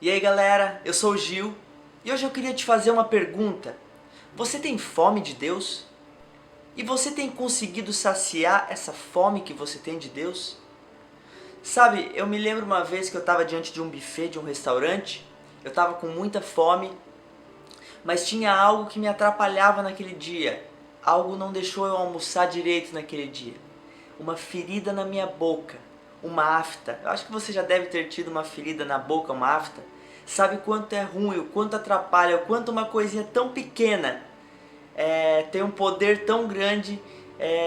E aí galera, eu sou o Gil e hoje eu queria te fazer uma pergunta. Você tem fome de Deus? E você tem conseguido saciar essa fome que você tem de Deus? Sabe, eu me lembro uma vez que eu estava diante de um buffet de um restaurante, eu estava com muita fome, mas tinha algo que me atrapalhava naquele dia. Algo não deixou eu almoçar direito naquele dia. Uma ferida na minha boca, uma afta. Eu acho que você já deve ter tido uma ferida na boca, uma afta. Sabe quanto é ruim, o quanto atrapalha, o quanto uma coisinha tão pequena tem um poder tão grande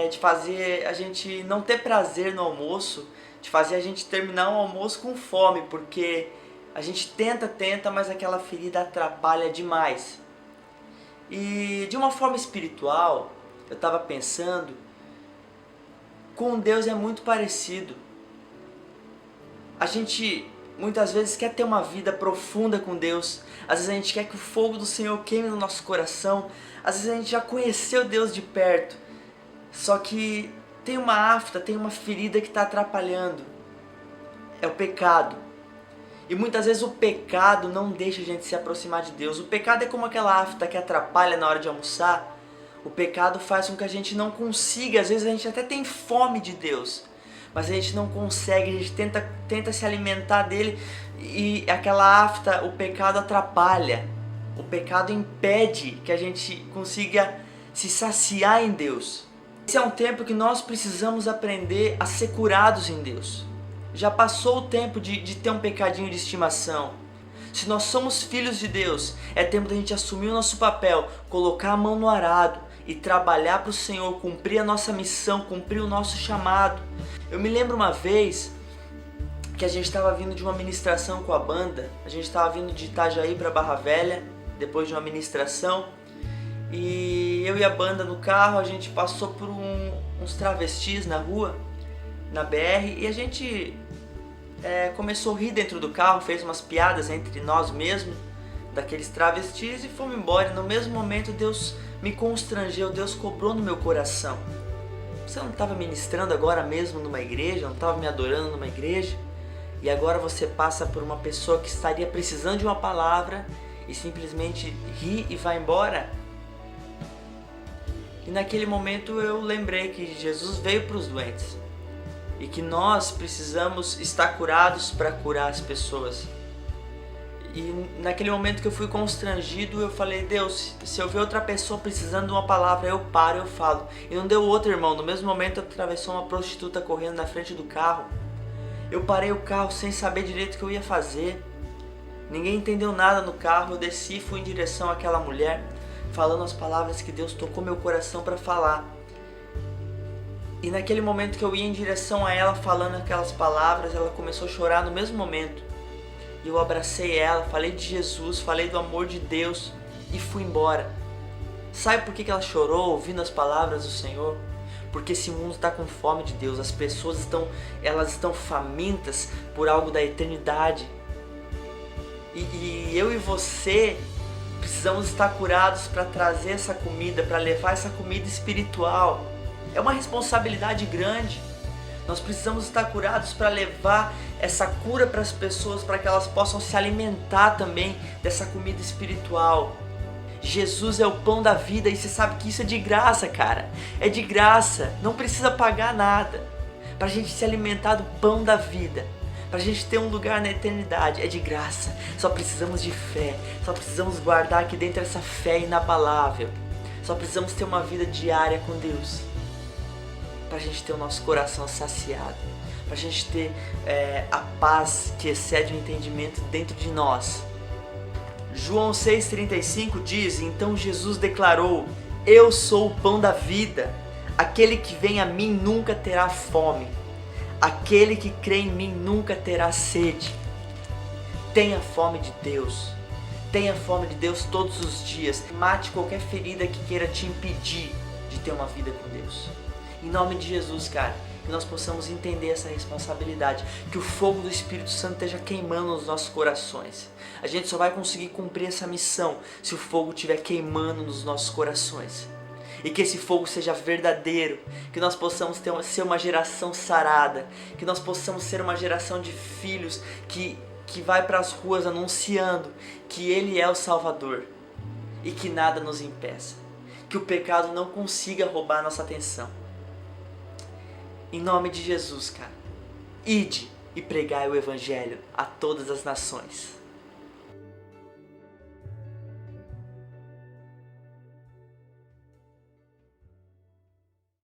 de fazer a gente não ter prazer no almoço, de fazer a gente terminar o almoço com fome, porque a gente tenta, mas aquela ferida atrapalha demais. E de uma forma espiritual, eu estava pensando, com Deus é muito parecido. A gente muitas vezes quer ter uma vida profunda com Deus. Às vezes a gente quer que o fogo do Senhor queime no nosso coração. Às vezes a gente já conheceu Deus de perto. Só que tem uma afta, tem uma ferida que está atrapalhando. É o pecado. E muitas vezes o pecado não deixa a gente se aproximar de Deus. O pecado é como aquela afta que atrapalha na hora de almoçar. O pecado faz com que a gente não consiga. Às vezes a gente até tem fome de Deus, mas a gente não consegue, a gente tenta se alimentar dele e aquela afta, o pecado atrapalha. O pecado impede que a gente consiga se saciar em Deus. Esse é um tempo que nós precisamos aprender a ser curados em Deus. Já passou o tempo de ter um pecadinho de estimação. Se nós somos filhos de Deus, é tempo da gente assumir o nosso papel, colocar a mão no arado e trabalhar para o Senhor, cumprir a nossa missão, cumprir o nosso chamado. Eu me lembro uma vez que a gente estava vindo de uma ministração com a banda, a gente estava vindo de Itajaí para Barra Velha, depois de uma ministração, e eu e a banda no carro, a gente passou por uns travestis na rua, na BR, e a gente começou a rir dentro do carro, fez umas piadas entre nós mesmos, daqueles travestis, e fomos embora. E no mesmo momento Deus me constrangeu, Deus cobrou no meu coração. Você não estava ministrando agora mesmo numa igreja, não estava me adorando numa igreja, e agora você passa por uma pessoa que estaria precisando de uma palavra e simplesmente ri e vai embora? E naquele momento eu lembrei que Jesus veio para os doentes e que nós precisamos estar curados para curar as pessoas. E naquele momento que eu fui constrangido, eu falei: Deus, se eu ver outra pessoa precisando de uma palavra, eu paro, eu falo. E não deu outro, irmão. No mesmo momento atravessou uma prostituta correndo na frente do carro. Eu parei o carro sem saber direito o que eu ia fazer. Ninguém entendeu nada no carro. Eu desci e fui em direção àquela mulher, falando as palavras que Deus tocou meu coração para falar. E naquele momento que eu ia em direção a ela falando aquelas palavras, ela começou a chorar no mesmo momento. E eu abracei ela, falei de Jesus, falei do amor de Deus e fui embora. Sabe por que ela chorou ouvindo as palavras do Senhor? Porque esse mundo está com fome de Deus, as pessoas estão famintas por algo da eternidade. E eu e você precisamos estar curados para trazer essa comida, para levar essa comida espiritual. É uma responsabilidade grande. Nós precisamos estar curados para levar essa cura para as pessoas, para que elas possam se alimentar também dessa comida espiritual. Jesus é o pão da vida e você sabe que isso é de graça, cara. É de graça, não precisa pagar nada. Para a gente se alimentar do pão da vida, para a gente ter um lugar na eternidade, é de graça. Só precisamos de fé, só precisamos guardar aqui dentro essa fé inabalável. Só precisamos ter uma vida diária com Deus, para a gente ter o nosso coração saciado, para a gente ter a paz que excede o entendimento dentro de nós. João 6,35 diz: então Jesus declarou: eu sou o pão da vida, aquele que vem a mim nunca terá fome, aquele que crê em mim nunca terá sede. Tenha fome de Deus, tenha fome de Deus todos os dias, mate qualquer ferida que queira te impedir de ter uma vida com Deus. Em nome de Jesus, cara, que nós possamos entender essa responsabilidade, que o fogo do Espírito Santo esteja queimando nos nossos corações. A gente só vai conseguir cumprir essa missão se o fogo estiver queimando nos nossos corações. E que esse fogo seja verdadeiro, que nós possamos ser uma geração sarada, que nós possamos ser uma geração de filhos que que vai para as ruas anunciando que Ele é o Salvador e que nada nos impeça, que o pecado não consiga roubar nossa atenção. Em nome de Jesus, cara, ide e pregai o Evangelho a todas as nações.